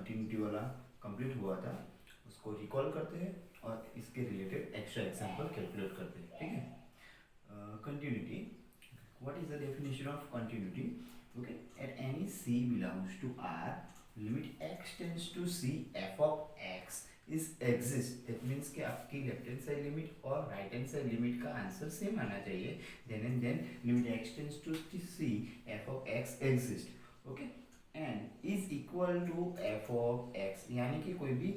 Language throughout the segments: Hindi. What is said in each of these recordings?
कंटिन्यूटी वाला कंप्लीट हुआ था उसको रिकॉल करते हैं और इसके रिलेटेड एक्स्ट्रा एग्जाम्पल कैलकुलेट करते हैं, ठीक है। Continuity, what is the definition of continuity? Okay, at any c belongs to R, limit x tends to c, f of x is exist. That means कि आपकी लेफ्ट हैंड साइड लिमिट और राइट हैंड साइड लिमिट का आंसर सेम आना चाहिए. Then and then limit x tends to c, f of x exist. Okay, and is equal to f of x. यानी कि कोई भी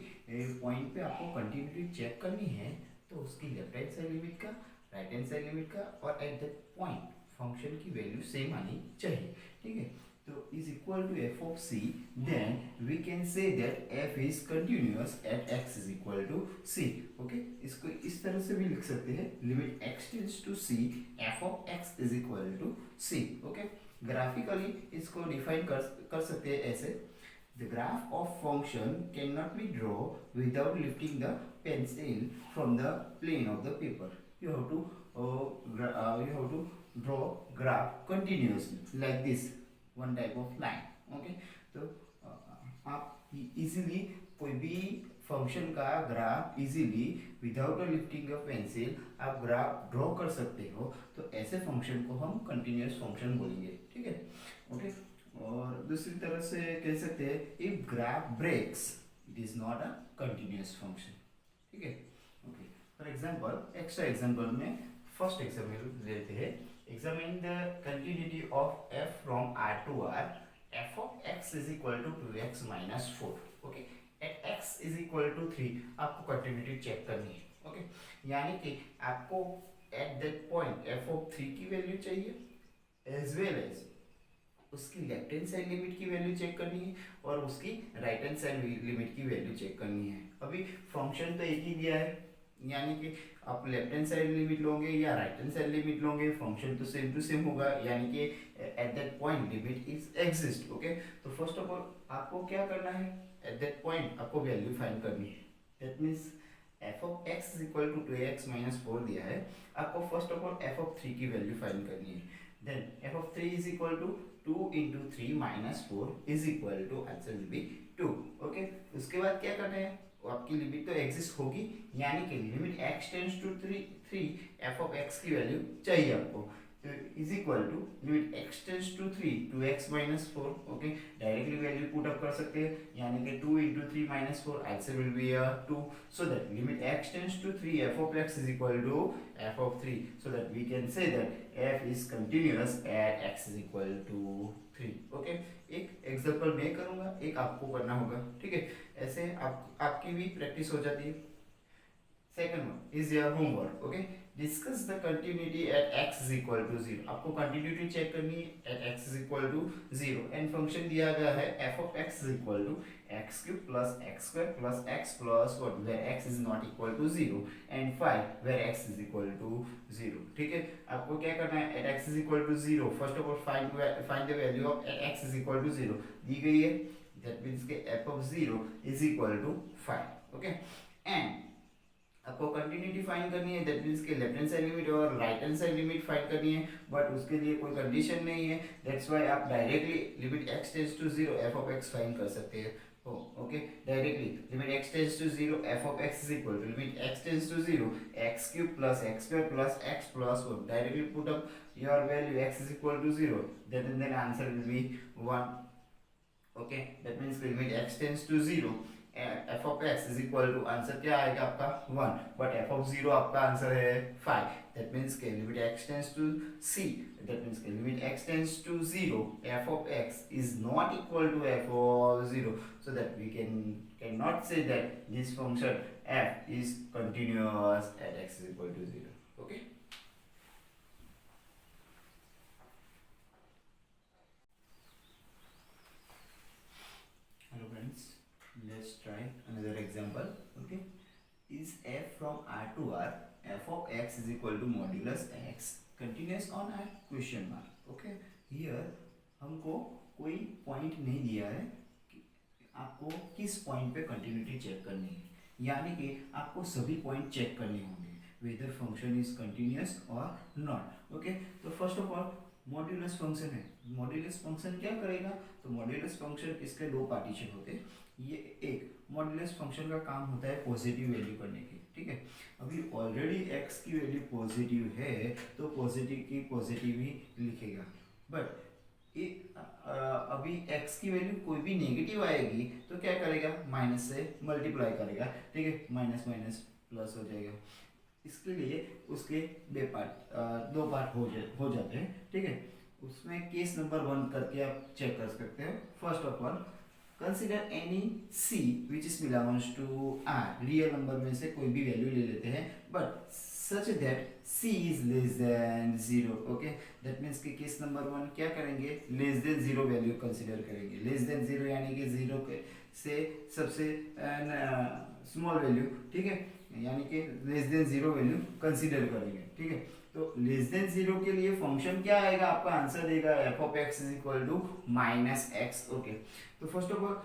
पॉइंट पे आपको कंटिन्यूटी चेक करनी है तो उसकी लेफ्ट हैंड साइड लिमिट का, राइट हैंड साइड लिमिट का और एट दैट पॉइंट फंक्शन की वैल्यू सेम आनी चाहिए, ठीक है. तो is equal to f of c, then we can say that f is continuous at x is equal to c. Okay, इसको इस तरह से भी लिख सकते हैं, limit x tends to c, f of x is equal to c. Okay, graphically इसको डिफाइन कर सकते हैं ऐसे. The graph of function cannot be drawn without lifting the pencil from the plane of the paper. You have to draw graph continuously like this, one type of line. Okay, तो आप इजीली कोई भी फंक्शन का graph easily without lifting a pencil आप ग्राफ ड्रॉ कर सकते हो. तो ऐसे फंक्शन को हम कंटिन्यूअस फंक्शन बोलेंगे, ठीक है. ओके, और दूसरी तरह से कह सकते हैं if graph breaks it is not a continuous function, ठीक है. Okay, for example extra example में फर्स्ट एग्जांपल लेते हैं. Examine the continuity of f from r to r. f of x is equal to 2x minus 4. Okay, at x is equal to 3 आपको कंटिन्यूटी चेक करनी है. ओके, यानी कि आपको eight that point f of 3 की वैल्यू चाहिए एज वेल एज उसकी लेफ्ट हैंड साइड लिमिट की वैल्यू चेक करनी है और उसकी राइट हैंड साइड लिमिट की वैल्यू चेक करनी है. अभी फंक्शन तो एक ही दिया है, यानी कि आप लेफ्ट हैंड साइड लिमिट लोगे या राइट हैंड साइड लिमिट लोगे फंक्शन तो सेम टू सेम होगा, यानी कि eight that point limit is exist. Okay, तो फर्स्ट ऑफ ऑल आपको क्या करना है, एट दैट पॉइंट आपको वैल्यू फाइंड करनी है. That means f of x is equal to 2x minus 4 दिया है, आपको first of all f of 3 की वैल्यू फाइंड करनी है. Then f of 3 is equal to 2 into 3 minus 4 is equal to answer will be 2. Okay, उसके बाद क्या करना है, आपकी लिमिट तो एग्जिस्ट होगी, यानी कि limit x tends to 3 f of x की वैल्यू चाहिए आपको. तो is equal to limit x tends to 3 2x minus 4. Okay, directly value put up कर सकते हैं, यानी कि 2 into 3 minus 4 answer will be 2. So that limit x tends to 3 f of x is equal to f of 3. So that we can say that f is continuous at x is equal to 3. Okay, एक एग्जांपल मैं करूंगा, एक आपको करना होगा, ठीक है. ऐसे आपकी भी प्रैक्टिस हो जाती है. Second one is your homework. Okay, discuss the continuity at x is equal to 0. आपको कंटिन्यूटी चेक करनी है at x is equal to 0 and function दिया गया है f of x is equal to x cube plus x square plus x plus 1 where x is not equal to 0 and 5 where x is equal to 0. ठीक है, आपको क्या करना है, at x is equal to 0 first of all find the value of at x is equal to 0 दी गई है. दैट मींस के f of 0 is equal to 5. Okay, and आपको कंटिन्यूटी फाइंड करनी है, दैट मींस के लेफ्ट हैंड साइड लिमिट और right hand side limit find करनी है, बट उसके लिए कोई कंडीशन नहीं है. दैट्स व्हाई आप directly limit x tends to 0 f of x find कर सकते हैं. Okay, directly limit x tends to 0 f of x is equal to limit x tends to 0 x cube plus x square plus x plus 1. Directly put up your value x is equal to 0, then answer will be 1. Okay, that means limit x tends to 0 f of x is equal to answer क्या आएगा आपका 1, बट f of 0 आपका आंसर है 5. दैट मींस के limit x tends to c, that means के limit x tends to 0 f of x is not equal to f of 0. So that we cannot say that this function f is continuous at x is equal to 0. Okay. Hello friends. Let's try another example. Okay, is f from r to r, f of x is equal to modulus x continuous on a question mark. Okay, here हमको कोई पॉइंट नहीं दिया है कि आपको किस पॉइंट पे कंटिन्यूटी चेक करनी है, यानी कि आपको सभी पॉइंट चेक करने होंगे whether function is continuous or not. Okay, तो first of all modulus function है। मॉड्यूलस फंक्शन क्या करेगा, तो मॉड्यूलस फंक्शन इसके दो पार्टीशन होते हैं। ये एक मॉड्यूलस फंक्शन का काम होता है पॉजिटिव वैल्यू करने की, ठीक है। अभी ऑलरेडी x की वैल्यू पॉजिटिव है तो पॉजिटिव की पॉजिटिव ही लिखेगा, बट अभी x की वैल्यू कोई भी नेगेटिव आएगी तो क्या करेगा, माइनस से मल्टीप्लाई करेगा, ठीक है, माइनस माइनस प्लस हो जाएगा। इसके लिए उसके दो पार्ट हो जाते हैं, ठीक है। उसमें केस नंबर 1 करके आप चेक कर सकते हो। First of all consider any c which is belongs to r, real number में से कोई भी वैल्यू ले लेते हैं, but such that c is less than 0, okay. That means कि केस नंबर 1 क्या करेंगे, लेस देन 0 वैल्यू कंसिडर करेंगे। लेस देन 0 यानी कि 0 से सबसे स्मॉल वैल्यू, ठीक है, यानी कि लेस देन 0 वैल्यू कंसीडर करेंगे, ठीक है। तो लेस देन 0 के लिए फंक्शन क्या आएगा, आपका आंसर देगा f of x is equal to minus x, okay. तो फर्स्ट ऑफ ऑल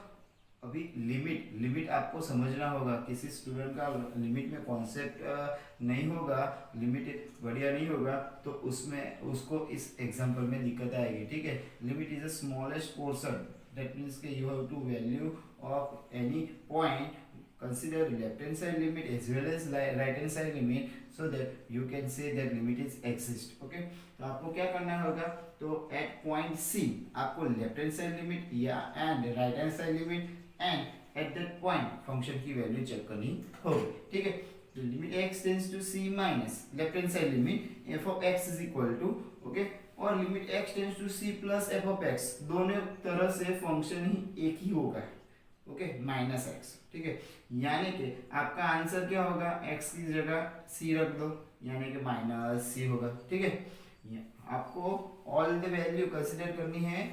अभी लिमिट आपको समझना होगा। किसी स्टूडेंट का लिमिट में कॉन्सेप्ट नहीं होगा, लिमिट बढ़िया नहीं होगा, तो उसमें उसको इस एग्जांपल में दिक्कत आएगी, ठीक है। Limit is the smallest portion, that means कि you have to value of any point, consider left hand side limit as well as right hand side limit so that you can say that limit is exist, okay। तो आपको क्या करना होगा, तो at point C आपको left hand side limit या and right hand side limit and at that point function की वैल्यू चेक करनी होगी, ठीक है। तो limit x tends to C minus left hand side limit f of x is equal to, okay, और limit x tends to C plus f of x, दोनों तरह से फंक्शन ही एक ही होगा, ओके, माइनस एक्स, ठीक है। यानी कि आपका आंसर क्या होगा, x की जगह c रख दो, यानी कि माइनस c होगा, ठीक है। आपको ऑल द वैल्यू कंसीडर करनी है,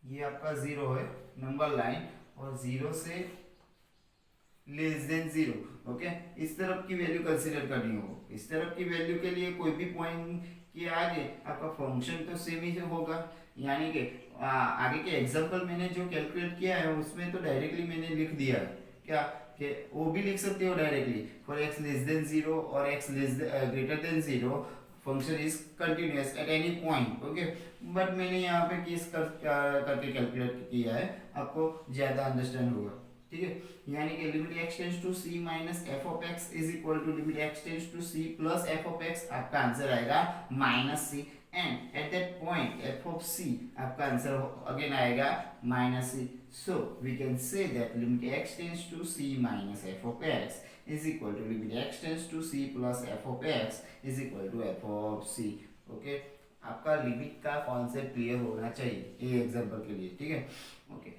ये आपका 0 है नंबर लाइन, और 0 से लेस देन 0, ओके। इस तरफ की वैल्यू कंसीडर करनी हो। इस तरफ की वैल्यू के लिए कोई भी पॉइंट के आगे आपका फंक्शन तो सेम ही होगा, यानी कि आगे के एग्जांपल मैंने जो कैलकुलेट किया है उसमें तो डायरेक्टली मैंने लिख दिया है क्या, कि वो भी लिख सकते हो directly, for x less than 0 और x greater than 0 function is continuous at any point, okay. But मैंने यहाँ पे केस करके कैलकुलेट किया है, आपको ज़्यादा अंडरस्टैंड होगा, ठीक है। यानी कि limit x tends to c minus f of x is equal to limit x tends to c plus f of x, आपका आंसर आएगा minus c, and at that point f of c आपका आंसर अगेन आएगा minus c। so we can say that limit x tends to c minus f of x is equal to limit x tends to c plus f of x is equal to f of c, okay। आपका लिमिट का कॉन्सेप्ट क्लियर होना चाहिए ये एग्जांपल के लिए, ठीक है, ओके।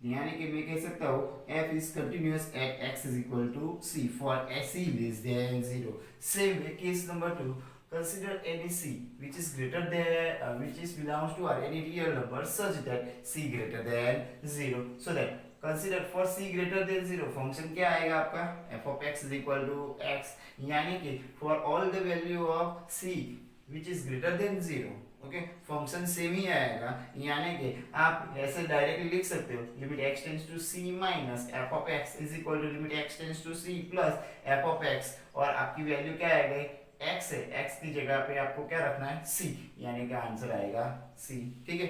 यानी कि मैं कह सकता हूँ f is continuous at x is equal to c for c less than 0। same way case number 2, consider any c which is greater than which is belongs to r, any real number such that c greater than 0, so that consider for c greater than 0 function क्या आएगा आपका, f of x is equal to x, यानी कि for all the value of c which is greater than 0, okay, function same ही आएगा। यानी कि आप ऐसे डायरेक्टली लिख सकते हो limit x tends to c minus f of x is equal to limit x tends to c plus f of x, और आपकी वैल्यू क्या आएगी, x है, x की जगह पे आपको क्या रखना है, c, यानी कि आंसर आएगा c, ठीक है।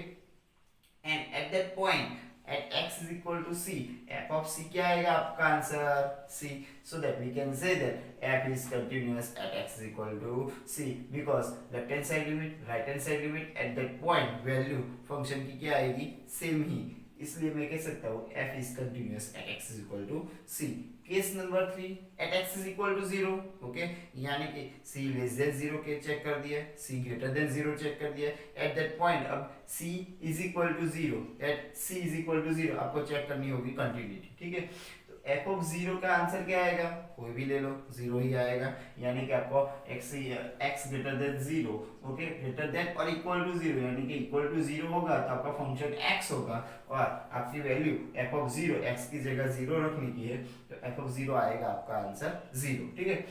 And eight that point at x is equal to c, f of c क्या आएगा आपका answer c, so that we can say that f is continuous at x is equal to c because left hand side limit right hand side limit at that point value function की क्या आएगी, सेम ही, इसलिए मैं कह सकता हूँ f is continuous at x is equal to c। Case number 3 at x is equal to 0, okay, यानी कि c लेस देन 0 के चेक कर दिया, c ग्रेटर देन 0 चेक कर दिया, एट दैट पॉइंट अब c is equal to 0, at c is equal to 0 आपको चेक करनी होगी कंटिन्यूटी, ठीक है। तो f ऑफ 0 का आंसर क्या आएगा, कोई भी ले लो 0 ही आएगा, यानी कि आपको x greater than 0, okay, greater than और इक्वल टू 0, यानी कि इक्वल टू 0 होगा तो आपका फंक्शन x होगा, और आपकी वैल्यू f ऑफ 0 x की जगह 0 रखने की है, तो f ऑफ 0 आएगा आपका आंसर 0, ठीक है।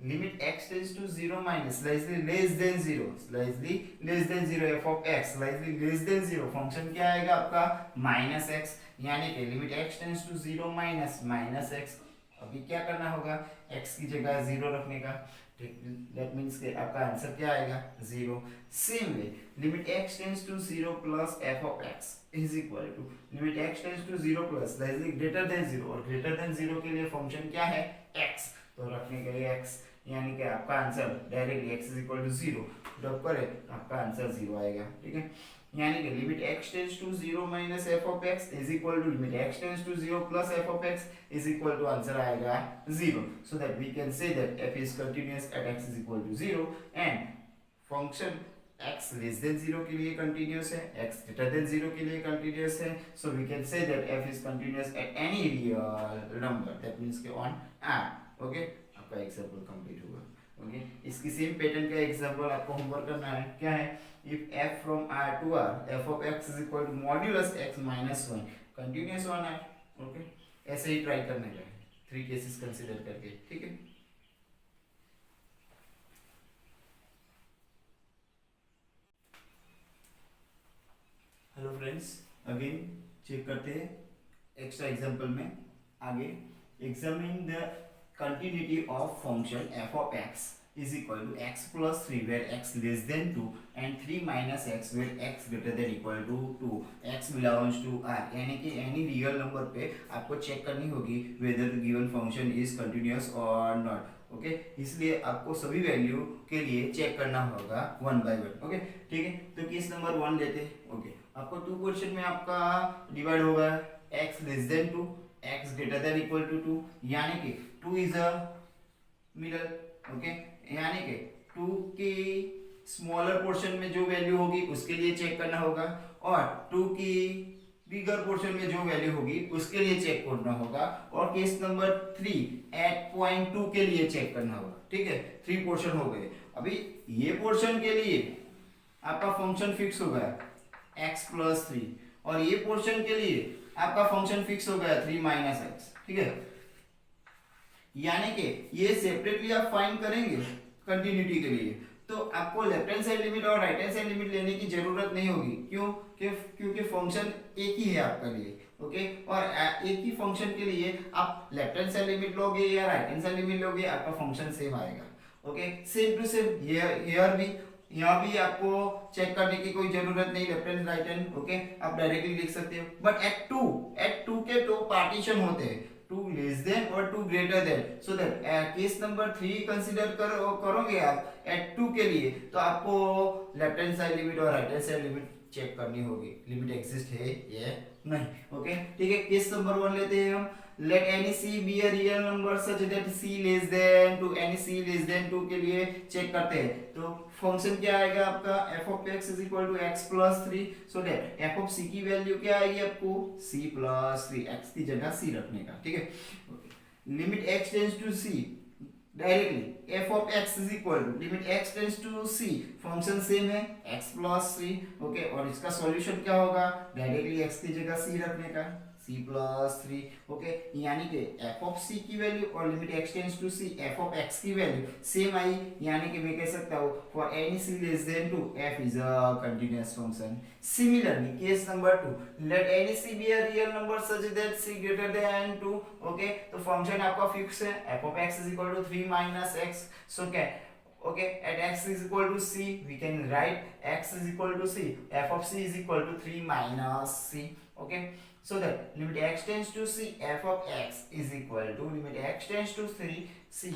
Limit x tends to 0 minus slightly less than 0, slightly less than 0 f of x slightly less than 0 function क्या आएगा आपका माइनस x, यानी कि limit x tends to 0 minus minus x अभी क्या करना होगा, x की जगह 0 रखने का, दैट मीन्स के आपका आंसर क्या आएगा 0। Same way limit x tends to 0 plus f of x is equal to limit x tends to 0 plus greater than 0, और ग्रेटर देन 0 के लिए फंक्शन क्या है x, तो रखने के लिए x, यानी कि आपका answer directly x is equal to 0 drop करें, आपका आंसर 0 आएगा, ठीक है। यानी कि limit x tends to 0 minus f of x is equal to limit x tends to 0 plus f of x is equal to answer आएगा 0, so that we can say that f is continuous at x is equal to 0 and function x less than 0 के लिए कंटीन्यूअस है, x ग्रेटर देन 0 के लिए कंटीन्यूअस है, so we can say that f is continuous at any real number, that means के ऑन r, ओके। आपका एग्जांपल कंप्लीट होगा, ओके। इसकी सेम पैटर्न का एग्जांपल आपको होमवर्क करना है, क्या है, if f from r to r f of x is equal to modulus x minus 1 continuous on r, okay. ऐसे ही ट्राई करने का है, 3 केसेस कंसीडर करके, ठीक है। हेलो फ्रेंड्स, अगेन चेक करते हैं एक्स्ट्रा एग्जांपल में आगे। Examine the continuity of function f of x is equal to x plus 3 where x less than 2 and 3 minus x where x greater than equal to 2, x belongs to r, यानी कि एनी रियल नंबर पे आपको चेक करनी होगी whether the given function is continuous or not, okay. इसलिए आपको सभी वैल्यू के लिए चेक करना होगा 1 by 1, ओके, ठीक है। तो केस नंबर 1 लेते हैं, ओके। आपको 2 क्वेश्चन में आपका डिवाइड होगा x less than 2, x greater than equal to 2, यानी कि 2 इज अ मिडल, ओके, यानी कि 2 की स्मॉलर पोर्शन में जो वैल्यू होगी उसके लिए चेक करना होगा, और 2 की बिगर पोर्शन में जो वैल्यू होगी उसके लिए चेक करना होगा, और केस नंबर 3 एट पॉइंट 2 के लिए चेक करना होगा, ठीक है। 3 पोर्शन हो गए। अभी ये पोर्शन के लिए आपका फंक्शन फिक्स हो गया x प्लस 3, और ये पोर्शन के लिए आपका फंक्शन फिक्स हो गया 3 माइनस एक्स, ठीक है। यानी कि ये सेपरेटली आप फाइंड करेंगे कंटिन्यूटी के लिए, तो आपको लेफ्ट हैंड साइड लिमिट और राइट हैंड साइड लिमिट लेने की जरूरत नहीं होगी, क्यों, क्योंकि फंक्शन एक ही है आपके लिए, ओके। और एक ही फंक्शन के लिए आप लेफ्ट हैंड साइड लिमिट लोगे या राइट हैंड साइड लिमिट लोगे, आपका फंक्शन सेम आएगा, okay. Same to same here भी, यहाँ भी आपको चेक करने की कोई जरूरत नहीं, left hand right hand, okay, आप डायरेक्टली लिख सकते हो। बट एट टू के 2 पार्टीशन होते हैं, 2 लेस देन और 2 greater than, so that case number 3 consider करोगे आप एट 2 के लिए, तो आपको लेफ्ट हैंड साइड लिमिट और right hand side limit check करनी होगी, लिमिट एग्जिस्ट है या नहीं, ओके, ठीक है। केस नंबर 1 लेते हैं हम। Let any c be a real number such that c less than 2, any c less than 2 के लिए चेक करते हैं, तो फंक्शन क्या आएगा आपका f of x is equal to x plus 3, so that f of c की वैल्यू क्या आएगी आपको c plus 3, x की जगह c रखने का, ठीक है। Limit x tends to c, directly f of x is equal to limit x tends to c, function same है x plus 3, ओके, और इसका सॉल्यूशन क्या होगा, डायरेक्टली x की जगह c रखने का, c plus 3, ओके, यानी कि f of c की वैल्यू और limit x tends to c f of x की वैल्यू सेम आई, यानी कि मैं कह सकता हूँ for any c less than 2 f is a continuous function. Similarly case number 2, let any c be a real number such that c greater than 2, okay, तो फंक्शन आपका फिक्स है f of x is equal to 3 minus x, so क्या, okay, at x is equal to c we can write x is equal to c, f of c is equal to 3 minus c, okay, so that limit x tends to c f of x is equal to limit x tends to 3 c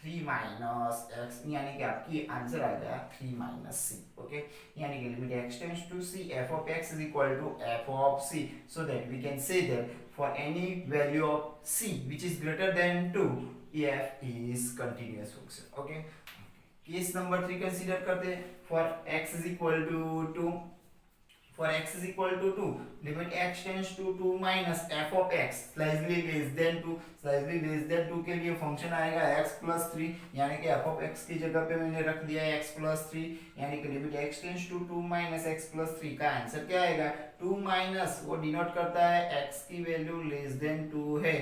3 minus x, यानी कि आपकी आंसर आ गया 3 minus c, okay, यानी कि limit x tends to c f of x is equal to f of c, so that we can say that for any value of c which is greater than 2 f is continuous function, okay। Case number 3 consider करते हैं। For x is equal to 2, for x is equal to 2 limit x tends to 2 minus f of x slightly less than 2, slightly less than 2 के लिए फंक्शन आएगा x plus 3, यानी कि f of x की जगह पे मैंने रख दिया है x plus 3, यानी कि limit x tends to 2 minus x plus 3 का आंसर क्या आएगा, 2 माइनस वो डिनोट करता है x की वैल्यू लेस देन 2 है,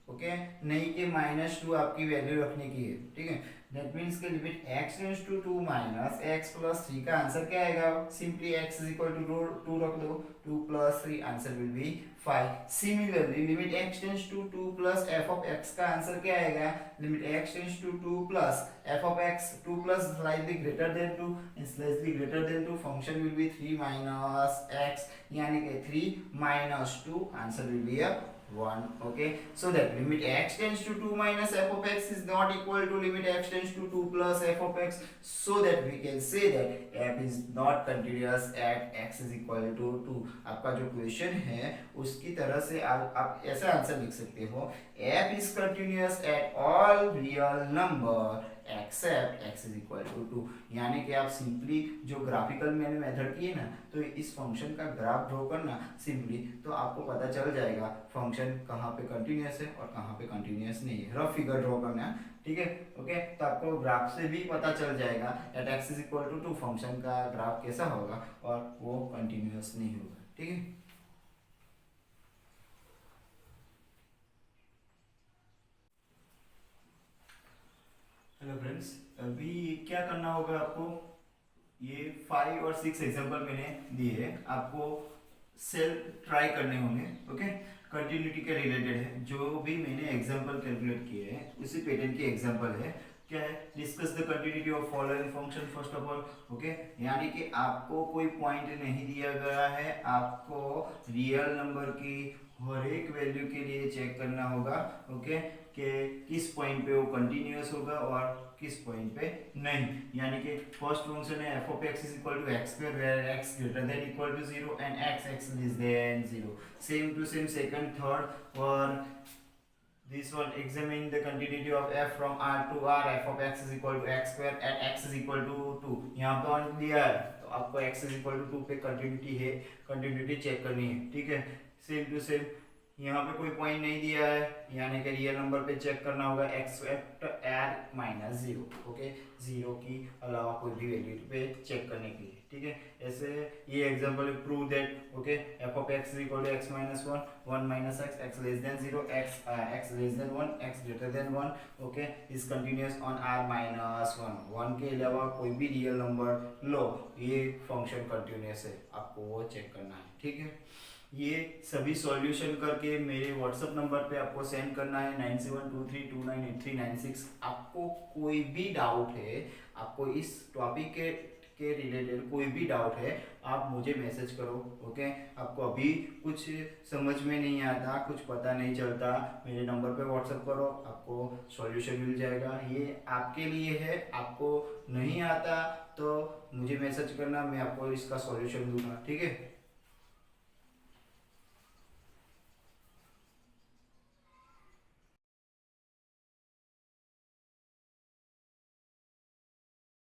ओके, नहीं कि -2 आपकी वैल्यू रखने की है, ठीक है। दैट मींस के limit x tends to 2 minus x plus 3 का आंसर क्या आएगा, simply x is equal to 2 रख दो, 2 plus 3 answer will be 5. Similarly limit x tends to 2 plus f of x का आंसर क्या आएगा? Limit x tends to 2 plus f of x 2 plus slightly greater than 2 and slightly greater than 2 function will be 3 minus x यानी कि 3 minus 2 answer will be a 1. Okay, so that limit x tends to 2 minus f of x is not equal to limit x tends to 2 plus f of x, so that we can say that f is not continuous at x is equal to 2. आपका जो क्वेश्चन है उसकी तरह से आप ऐसा आंसर लिख सकते हो, f is continuous at all real number except x is equal to 2. यानी कि आप सिंपली जो ग्राफिकल मैंने मेथड की है ना, तो इस फंक्शन का ग्राफ ड्रॉ करना सिंपली, तो आपको पता चल जाएगा फंक्शन कहाँ पे कंटिन्यूअस है और कहाँ पे कंटिन्यूअस नहीं है. रफ फिगर ड्रॉ करना, ठीक है. ओके, तो आपको ग्राफ से भी पता चल जाएगा at x is equal to 2 function का ग्राफ कैसा होगा और वो कंटिन्यूअस नहीं होगा. ठीक है. हेलो फ्रेंड्स, अभी क्या करना होगा आपको, ये 5 और 6 एग्जांपल मैंने दिए हैं, आपको सेल्फ ट्राई करने होंगे. ओके, कंटिन्यूटी के रिलेटेड है, जो भी मैंने एग्जांपल कैलकुलेट किए हैं उसी पैटर्न के एग्जांपल है. क्या है? Discuss the continuity of following function first of all. Okay, यानी कि आपको कोई पॉइंट नहीं दिया गया है, आपको रियल नंबर की हर एक वैल्यू के लिए चेक करना होगा. ओके, कि किस पॉइंट पे वो कंटिन्यूअस होगा और किस पॉइंट पे नहीं. यानी कि फर्स्ट फंक्शन है f of x is equal to x square where x greater than equal to 0 and x less than 0. Same to same second, third one. This one, examine the continuity of f from r to r. f of x is equal to x square at x is equal to 2. यहाँ पे वन दिया है तो आपको x is equal to 2 पे कंटिन्यूटी है, कंटिन्यूटी चेक करनी है. ठीक है. सेम टू सेम यहाँ पे कोई पॉइंट नहीं दिया है, यानी कि रियल नंबर पे चेक करना होगा एक्सेप्ट r माइनस 0. ओके, 0 की अलावा कोई भी वैल्यू पे चेक करने के लिए. ठीक है. ऐसे ये example prove that okay f of x is equal to x minus 1, 1 minus x, x less than 0, x less than 1, x greater than 1. Okay, is continuous on r minus 1. 1 के अलावा कोई भी रियल नंबर लो, ये फंक्शन कंटिन्यूअस है, आपको वो चेक करना है. ठीक है. ये सभी सॉल्यूशन करके मेरे व्हाट्सएप नंबर पे आपको सेंड करना है 9723298396. आपको कोई भी डाउट है, आपको इस टॉपिक के रिलेटेड कोई भी डाउट है, आप मुझे मैसेज करो. ओके, आपको अभी कुछ समझ में नहीं आता, कुछ पता नहीं चलता, मेरे नंबर पे व्हाट्सएप करो, आपको सॉल्यूशन मिल जाएगा. ये आपके लिए है, आपको नहीं आता तो मुझे मैसेज करना, मैं आपको इसका सॉल्यूशन दूंगा. ठीक है.